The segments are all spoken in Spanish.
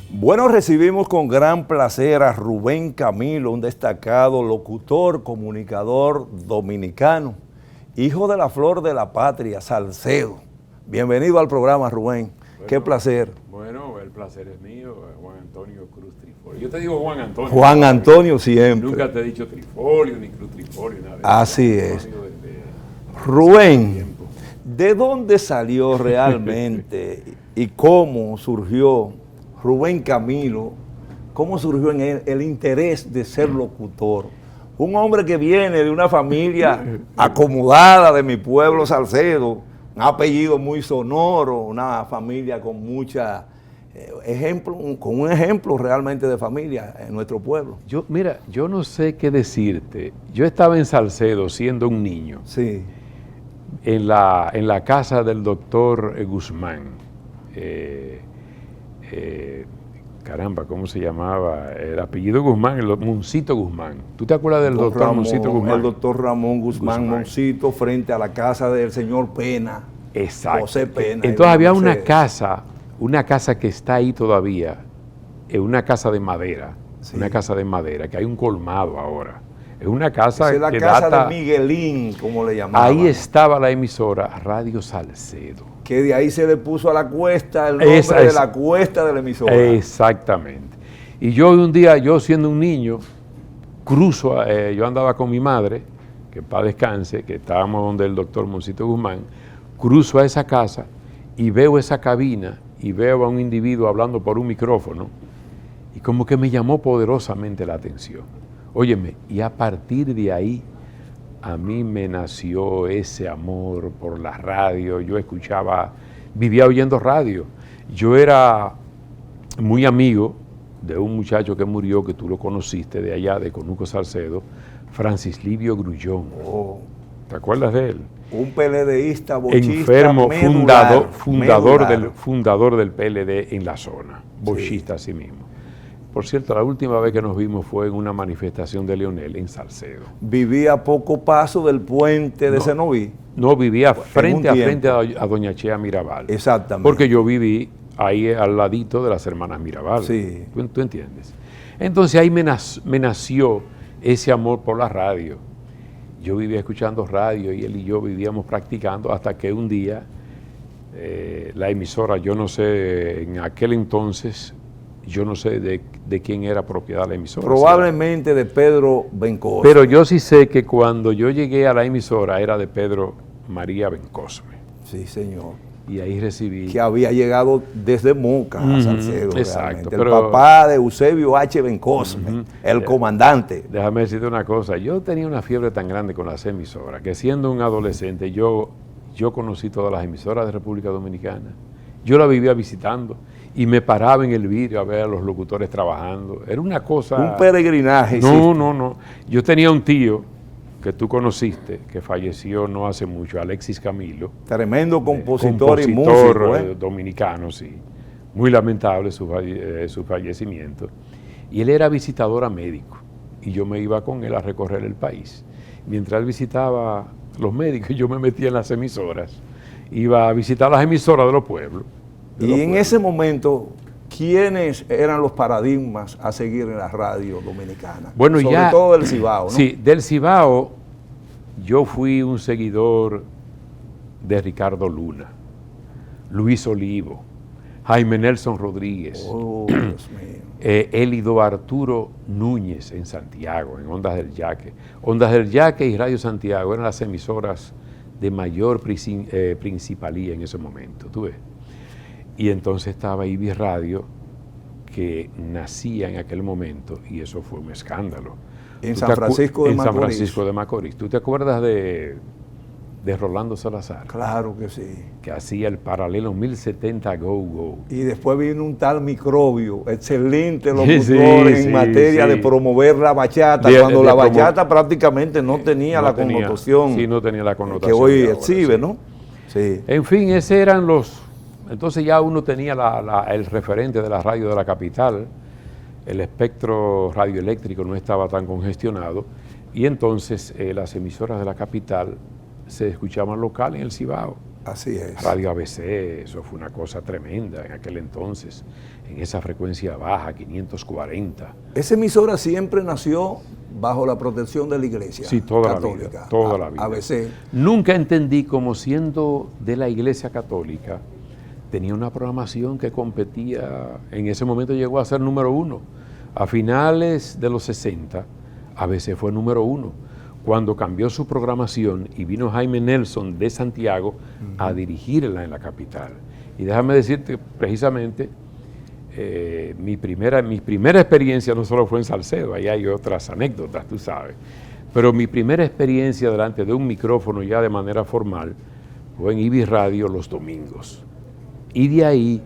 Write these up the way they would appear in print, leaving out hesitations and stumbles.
Bueno, recibimos con gran placer a Rubén Camilo, un destacado locutor, comunicador dominicano, hijo de la flor de la patria, Salcedo. Bienvenido al programa, Rubén. Bueno, qué placer. Bueno, el placer es mío, Juan Antonio Cruz Trifolio. Yo te digo Juan Antonio. Juan Antonio siempre. Nunca te he dicho Trifolio, ni Cruz Trifolio, nada. Así es. Rubén, ¿de dónde salió realmente y cómo surgió Rubén Camilo? ¿Cómo surgió en él el interés de ser locutor? Un hombre que viene de una familia acomodada de mi pueblo Salcedo, un apellido muy sonoro, una familia con mucha con un ejemplo realmente de familia en nuestro pueblo. Mira, yo no sé qué decirte. Yo estaba en Salcedo siendo un niño. Sí. En la casa del doctor Guzmán. Caramba, ¿cómo se llamaba? El apellido Guzmán, el Moncito Guzmán. ¿Tú te acuerdas del doctor Moncito Guzmán? El doctor Ramón Guzmán Moncito, frente a la casa del señor Pena. Exacto. José Pena. Entonces había una casa que está ahí todavía, una casa de madera, sí. Una casa de madera, que hay un colmado ahora. Es una casa es la que casa data, de Miguelín, como le llamaban. Ahí estaba la emisora Radio Salcedo. Que de ahí se le puso a la cuesta el nombre de la cuesta de la emisora. Exactamente. Y yo un día, yo siendo un niño, cruzo, yo andaba con mi madre, que en paz descanse, que estábamos donde el doctor Moncito Guzmán, cruzo a esa casa y veo esa cabina y veo a un individuo hablando por un micrófono y como que me llamó poderosamente la atención. Óyeme, y a partir de ahí a mí me nació ese amor por la radio. Yo vivía oyendo radio. Yo era muy amigo de un muchacho que murió, que tú lo conociste de allá, de Conuco Salcedo, Francis Livio Grullón. Oh. ¿Te acuerdas de él? Un PLDista, bochista, enfermo, medular, fundador del PLD en la zona, bochista sí. Así mismo. Por cierto, la última vez que nos vimos fue en una manifestación de Leonel en Salcedo. ¿Vivía a poco paso del puente de Cenoví? No, vivía frente a Doña Chea Mirabal. Exactamente. Porque yo viví ahí al ladito de las hermanas Mirabal. Sí. ¿Tú entiendes? Entonces ahí me nació ese amor por la radio. Yo vivía escuchando radio y él y yo vivíamos practicando hasta que un día la emisora, yo no sé, en aquel entonces, yo no sé de quién era propiedad la emisora. Probablemente de Pedro Bencosme. Pero yo sí sé que cuando yo llegué a la emisora era de Pedro María Bencosme. Sí, señor. Y ahí recibí. Que había llegado desde Moca a Salcedo. Exacto. El papá de Eusebio H. Bencosme, el comandante. Déjame decirte una cosa. Yo tenía una fiebre tan grande con las emisoras que siendo un adolescente yo conocí todas las emisoras de República Dominicana. Yo la vivía visitando y me paraba en el vidrio a ver a los locutores trabajando. Era una cosa... Un peregrinaje. No. Yo tenía un tío que tú conociste, que falleció no hace mucho, Alexis Camilo. Tremendo compositor y músico. Dominicano, sí. Muy lamentable su fallecimiento. Y él era visitador a médico. Y yo me iba con él a recorrer el país. Mientras él visitaba los médicos, yo me metía en las emisoras. Iba a visitar las emisoras de los pueblos. Y en ese momento, ¿quiénes eran los paradigmas a seguir en la radio dominicana? Bueno, sobre todo del Cibao, ¿no? Sí, del Cibao yo fui un seguidor de Ricardo Luna, Luis Olivo, Jaime Nelson Rodríguez, Dios mío. Elido Arturo Núñez en Santiago, en Ondas del Yaque. Ondas del Yaque y Radio Santiago eran las emisoras de mayor principalía en ese momento, ¿tú ves? Y entonces estaba Ibis Radio, que nacía en aquel momento, y eso fue un escándalo. En San Francisco de Macorís. En San Francisco de Macorís. ¿Tú te acuerdas de Rolando Salazar? Claro que sí. Que hacía el paralelo 1070 Go Go. Y después vino un tal Microbio, excelente locutor en materia de promover la bachata, cuando la bachata prácticamente no tenía la connotación. Sí, no tenía la connotación que hoy exhibe, ¿no? Sí. En fin, esos eran los... Entonces ya uno tenía el referente de la radio de la capital, el espectro radioeléctrico no estaba tan congestionado y entonces las emisoras de la capital se escuchaban local en el Cibao. Así es. Radio ABC, eso fue una cosa tremenda en aquel entonces, en esa frecuencia baja, 540. Esa emisora siempre nació bajo la protección de la Iglesia Sí, toda católica. la vida, toda la vida. ABC. Nunca entendí cómo, siendo de la Iglesia Católica, tenía una programación que competía, en ese momento llegó a ser número 1. A finales de los 60, ABC fue número 1. Cuando cambió su programación y vino Jaime Nelson de Santiago a dirigirla en la capital. Y déjame decirte, precisamente, mi primera experiencia no solo fue en Salcedo, ahí hay otras anécdotas, tú sabes, pero mi primera experiencia delante de un micrófono ya de manera formal fue en IBI Radio los domingos. Y de ahí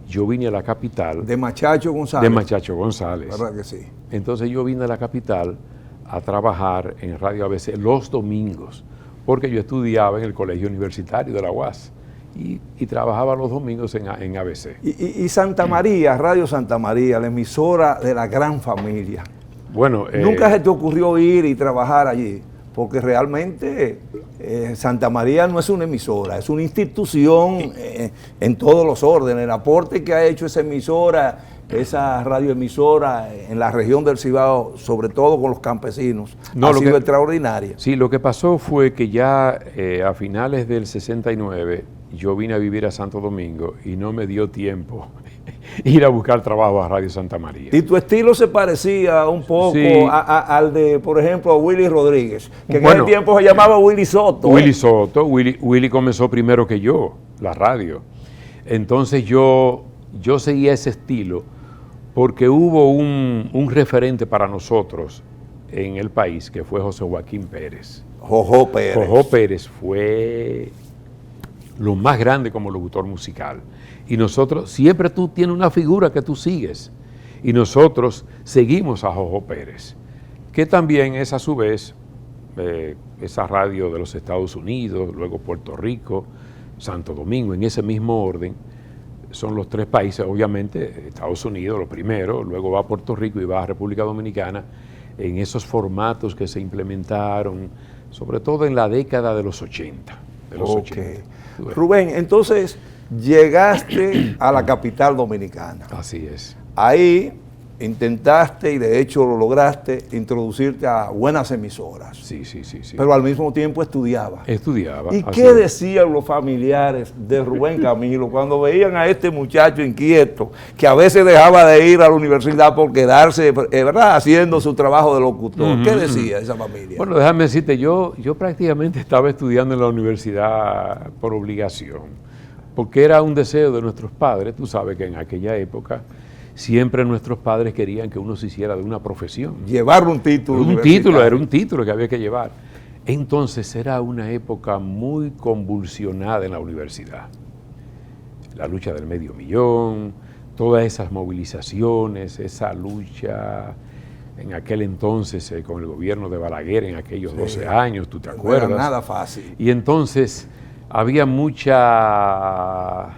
yo vine a la capital. De Machacho González. De Machacho González. ¿Verdad que sí? Entonces yo vine a la capital a trabajar en Radio ABC los domingos, porque yo estudiaba en el Colegio Universitario de la UAS y trabajaba los domingos en ABC. Y Santa María, Radio Santa María, la emisora de la gran familia. Bueno, ¿Nunca se te ocurrió ir y trabajar allí? Porque realmente Santa María no es una emisora, es una institución en todos los órdenes. El aporte que ha hecho esa emisora, esa radioemisora en la región del Cibao, sobre todo con los campesinos, ha sido extraordinaria. Sí, lo que pasó fue que ya a finales del 69 yo vine a vivir a Santo Domingo y no me dio tiempo ir a buscar trabajo a Radio Santa María. Y tu estilo se parecía un poco al de, por ejemplo, a Willy Rodríguez, que en ese tiempo se llamaba Willy Soto. Willy Soto, Willy comenzó primero que yo, la radio. Entonces yo seguía ese estilo porque hubo un referente para nosotros en el país que fue José Joaquín Pérez. Jojo Pérez. Jojo Pérez fue lo más grande como locutor musical. Y nosotros, siempre tú tienes una figura que tú sigues. Y nosotros seguimos a Jojo Pérez, que también es a su vez esa radio de los Estados Unidos, luego Puerto Rico, Santo Domingo, en ese mismo orden. Son los 3 países, obviamente, Estados Unidos lo primero, luego va a Puerto Rico y va a República Dominicana, en esos formatos que se implementaron, sobre todo en la década de los 80. Rubén, entonces llegaste a la capital dominicana. Así es. Ahí intentaste, y de hecho lo lograste, introducirte a buenas emisoras. Sí. Pero al mismo tiempo estudiabas. Estudiaba. ¿Y qué decían los familiares de Rubén Camilo cuando veían a este muchacho inquieto, que a veces dejaba de ir a la universidad por quedarse, ¿verdad?, haciendo su trabajo de locutor? ¿Qué decía esa familia? Bueno, déjame decirte, yo prácticamente estaba estudiando en la universidad por obligación, porque era un deseo de nuestros padres. Tú sabes que en aquella época siempre nuestros padres querían que uno se hiciera de una profesión. Llevar un título. Era un título que había que llevar. Entonces era una época muy convulsionada en la universidad. La lucha del medio millón, todas esas movilizaciones, esa lucha en aquel entonces con el gobierno de Balaguer, en aquellos 12 años, ¿tú te acuerdas? No era nada fácil. Y entonces había mucha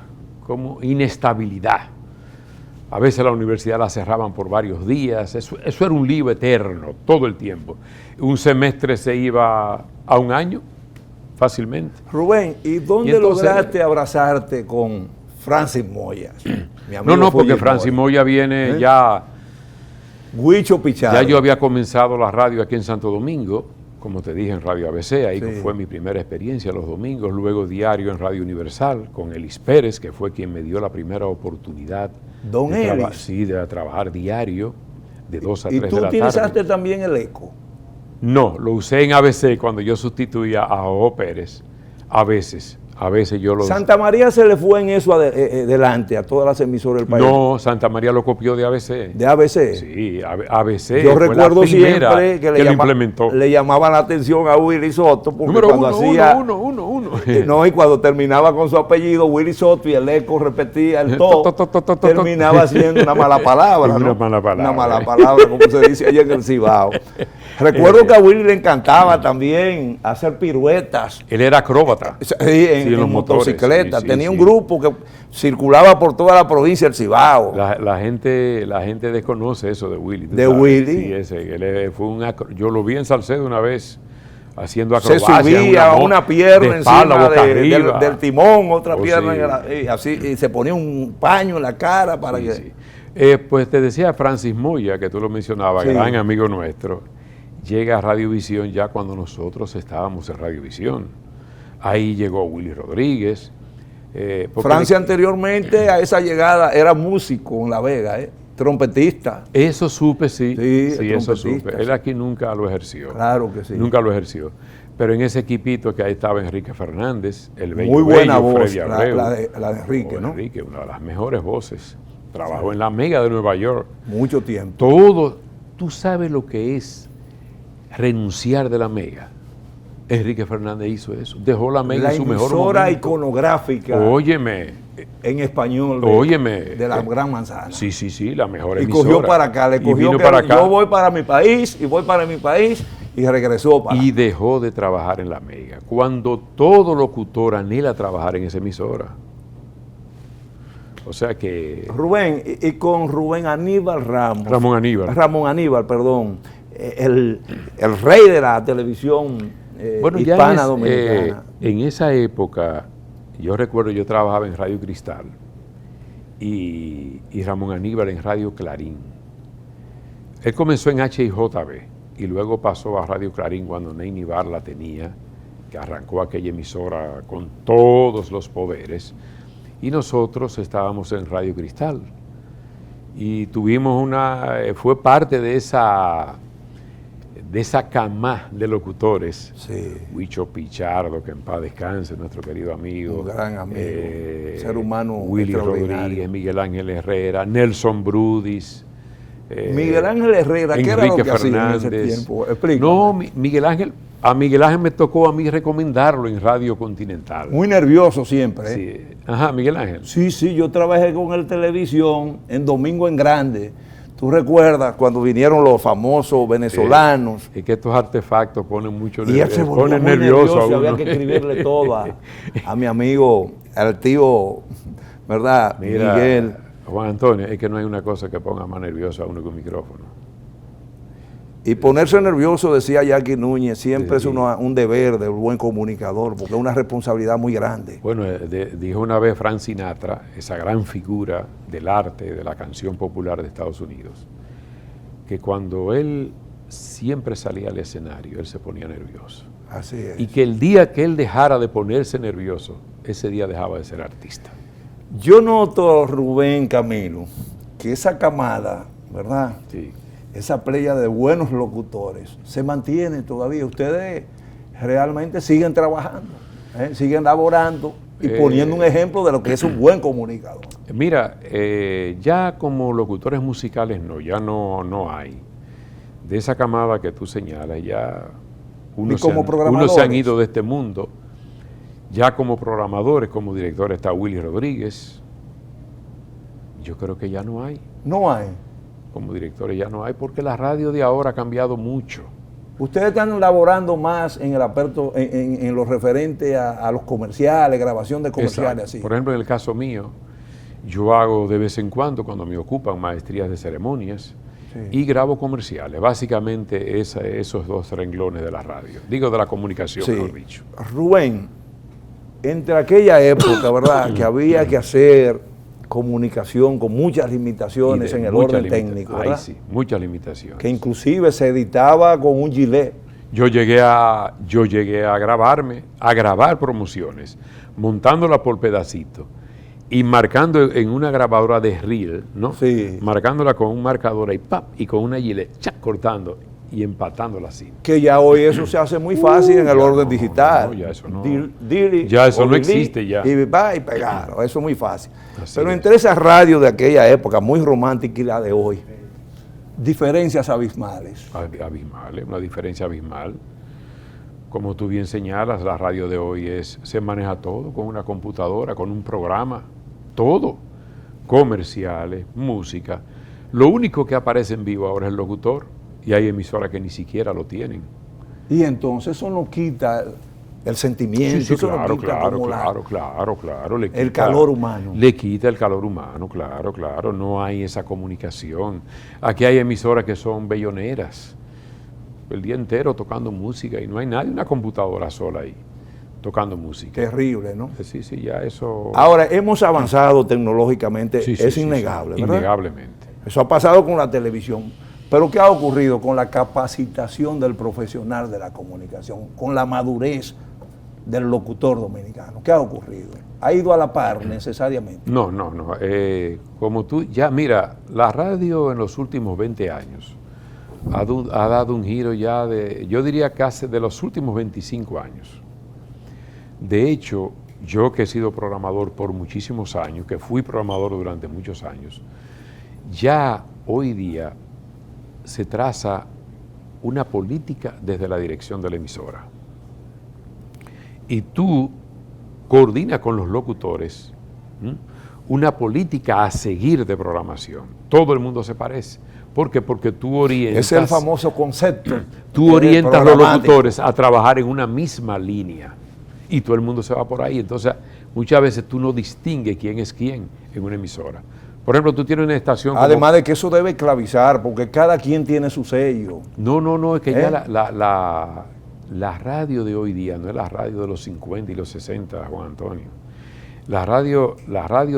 inestabilidad. A veces la universidad la cerraban por varios días, eso era un lío eterno, todo el tiempo. Un semestre se iba a un año, fácilmente. Rubén, ¿y dónde lograste abrazarte con Francis Moya? No, porque Francis Moya viene ya... Huicho Pichardo. Ya yo había comenzado la radio aquí en Santo Domingo, como te dije, en Radio ABC, ahí fue mi primera experiencia los domingos, luego diario en Radio Universal, con Elis Pérez, que fue quien me dio la primera oportunidad de trabajar diario, de 2 a 3 de la tarde. ¿Y tú utilizaste también el eco? No, lo usé en ABC cuando yo sustituía a Jojo Pérez, a veces yo lo... ¿Santa María se le fue en eso adelante a todas las emisoras del país? No, Santa María lo copió de ABC. ¿De ABC? Sí, ABC. Yo recuerdo siempre que lo implementó. Le llamaban la atención a Willy Soto, porque número cuando hacía... uno. No, y cuando terminaba con su apellido, Willy Soto, y el eco repetía el to, terminaba siendo una mala palabra, ¿no? Una mala palabra, como se dice allá en el Cibao. Recuerdo que a Willy le encantaba también hacer piruetas. Él era acróbata. Sí, en motocicleta. Tenía un grupo que circulaba por toda la provincia del Cibao. La gente desconoce eso de Willy. ¿De Willy? Sí, él fue yo lo vi en Salcedo una vez haciendo se acrobacias. subía una pierna espalda, encima boca arriba. del timón, otra pierna sí. y así, y se ponía un paño en la cara para Sí, que... sí. Pues te decía Francis Moya, que tú lo mencionabas, Sí. gran amigo nuestro, llega a Radiovisión ya cuando nosotros estábamos en Radiovisión. Ahí llegó Willy Rodríguez. Francia anteriormente a esa llegada era músico en La Vega, trompetista. Eso supe, sí. Sí, eso supe. sí. Él aquí nunca lo ejerció. Claro que sí. Nunca lo ejerció. Pero en ese equipito que ahí estaba Enrique Fernández, el bello, muy buena bello, voz, Freddy Abreu, la de Enrique, ¿no? Enrique, una de las mejores voces. Trabajó en la Mega de Nueva York. Mucho tiempo. Todo. ¿Tú sabes lo que es renunciar de la Mega? Enrique Fernández hizo eso. Dejó la Mega en su mejor momento. La emisora iconográfica. Óyeme. En español. Óyeme. De la Gran Manzana. Sí, la mejor y emisora. Y cogió para acá. Le cogió para acá. Yo voy para mi país y voy para mi país y regresó para... Y dejó de trabajar en la Mega. Cuando todo locutor anhela trabajar en esa emisora. O sea que... Rubén, y con Rubén Aníbal Ramos. Ramón Aníbal, perdón. El rey de la televisión hispana dominicana. En esa época, yo recuerdo, yo trabajaba en Radio Cristal y Ramón Aníbal en Radio Clarín. Él comenzó en HIJB y luego pasó a Radio Clarín cuando Neyni Bar la tenía, que arrancó aquella emisora con todos los poderes. Y nosotros estábamos en Radio Cristal y tuvimos fue parte de esa cama de locutores. Sí. Huicho Pichardo, que en paz descanse, nuestro querido amigo. Un gran amigo, ser humano Willy Rodríguez, Miguel Ángel Herrera, Nelson Brudis. Miguel Ángel Herrera, ¿qué era lo que hacía en ese tiempo? Explícame. No, a Miguel Ángel me tocó a mí recomendarlo en Radio Continental. Muy nervioso siempre. Sí. Ajá, Miguel Ángel. Sí, yo trabajé con él en televisión en Domingo en Grande. ¿Tú recuerdas cuando vinieron los famosos venezolanos? Es que estos artefactos ponen mucho nervioso. Y él se volvió muy nervioso a uno. Había que escribirle todo a mi amigo, al tío, ¿verdad? Mira, Miguel. Juan Antonio, es que no hay una cosa que ponga más nervioso a uno que un micrófono. Y ponerse nervioso, decía Jackie Núñez, siempre es un deber del buen comunicador, porque es una responsabilidad muy grande. Bueno, dijo una vez Frank Sinatra, esa gran figura del arte, de la canción popular de Estados Unidos, que cuando él siempre salía al escenario, él se ponía nervioso. Así es. Y que el día que él dejara de ponerse nervioso, ese día dejaba de ser artista. Yo noto, Rubén, Camilo, que esa camada, ¿verdad? Sí. Esa playa de buenos locutores se mantiene todavía. Ustedes realmente siguen trabajando, siguen laborando y poniendo un ejemplo de lo que es un buen comunicador. Mira, ya como locutores musicales ya no hay. De esa camada que tú señalas, ya unos se han ido de este mundo. Ya como programadores, como directores está Willy Rodríguez. Yo creo que ya no hay. No hay. Como directores ya no hay, porque la radio de ahora ha cambiado mucho. Ustedes están laborando más en el aspecto, en lo referente a los comerciales, grabación de comerciales. Así. Por ejemplo, en el caso mío, yo hago de vez en cuando me ocupan maestrías de ceremonias y grabo comerciales. Básicamente esos dos renglones de la radio. Digo, de la comunicación, mejor dicho. Rubén, entre aquella época, ¿verdad?, que había que hacer comunicación con muchas limitaciones en el orden técnico, ¿verdad? Ay, sí, muchas limitaciones. Que inclusive se editaba con un gilet. Yo llegué a grabar promociones, montándola por pedacito y marcando en una grabadora de reel, ¿no? Sí. Marcándola con un marcador y con una gilet, cortando y empatándola así. Que ya hoy eso se hace muy fácil en el orden digital. No, ya eso no. Ya eso no existe ya. Y va y pegar, eso es muy fácil. Así Pero es. entre esas radios de aquella época, muy romántica, y la de hoy, diferencias abismales. Abismales, una diferencia abismal. Como tú bien señalas, la radio de hoy se maneja todo con una computadora, con un programa, todo. Comerciales, música. Lo único que aparece en vivo ahora es el locutor. Y hay emisoras que ni siquiera lo tienen. Y entonces eso no quita el sentimiento, Sí, eso claro, no quita claro. Le quita el calor humano. Le quita el calor humano, claro. No hay esa comunicación. Aquí hay emisoras que son belloneras. el día entero tocando música y no hay nadie, una computadora sola ahí, tocando música. Terrible, ¿no? Sí, sí, ya eso... Ahora, hemos avanzado tecnológicamente, Sí, sí, es sí, innegable, sí, ¿verdad? innegablemente. Eso ha pasado con la televisión. Pero ¿qué ha ocurrido con la capacitación del profesional de la comunicación, con la madurez del locutor dominicano? ¿Qué ha ocurrido? ¿Ha ido a la par necesariamente? No. Como tú, ya mira, la radio en los últimos 20 años ha dado un giro ya de, yo diría casi de los últimos 25 años. De hecho, yo que he sido programador por muchísimos años, que fui programador durante muchos años, ya hoy día se traza una política desde la dirección de la emisora. Y tú coordinas con los locutores una política a seguir de programación. Todo el mundo se parece. ¿Por qué? Porque tú orientas... Es el famoso concepto. Tú orientas a los locutores a trabajar en una misma línea. Y todo el mundo se va por ahí. Entonces, muchas veces tú no distingues quién es quién en una emisora. Por ejemplo, tú tienes una estación... Además de que eso debe esclavizar, porque cada quien tiene su sello. No, es que ya la radio de hoy día no es la radio de los 50 y los 60, Juan Antonio. La radio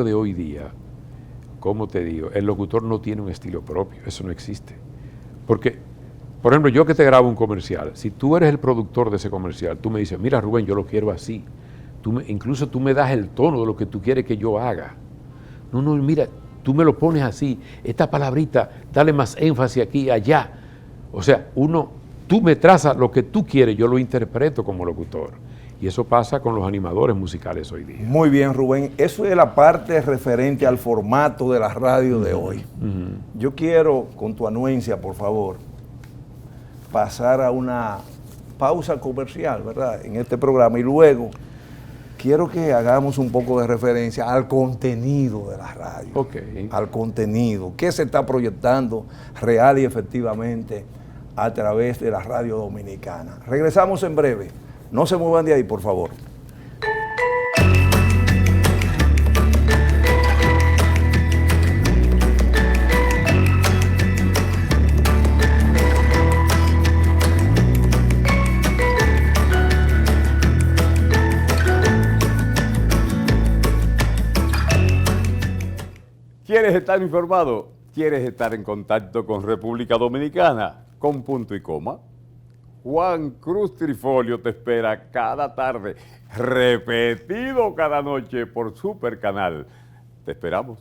de hoy día, ¿cómo te digo? El locutor no tiene un estilo propio, eso no existe. Porque, por ejemplo, yo que te grabo un comercial, si tú eres el productor de ese comercial, tú me dices, mira Rubén, yo lo quiero así. Incluso tú me das el tono de lo que tú quieres que yo haga. No, mira, tú me lo pones así, esta palabrita, dale más énfasis aquí, allá. O sea, tú me trazas lo que tú quieres, yo lo interpreto como locutor. Y eso pasa con los animadores musicales hoy día. Muy bien, Rubén. Eso es la parte referente al formato de la radio de hoy. Yo quiero, con tu anuencia, por favor, pasar a una pausa comercial, ¿verdad?, en este programa. Y luego quiero que hagamos un poco de referencia al contenido de la radio. Okay. Al contenido. ¿Qué se está proyectando real y efectivamente a través de la radio dominicana? Regresamos en breve. No se muevan de ahí, por favor. ¿Quieres estar informado? ¿Quieres estar en contacto con República Dominicana? Con punto y coma. Juan Cruz Trifolio te espera cada tarde, repetido cada noche por Super Canal. Te esperamos.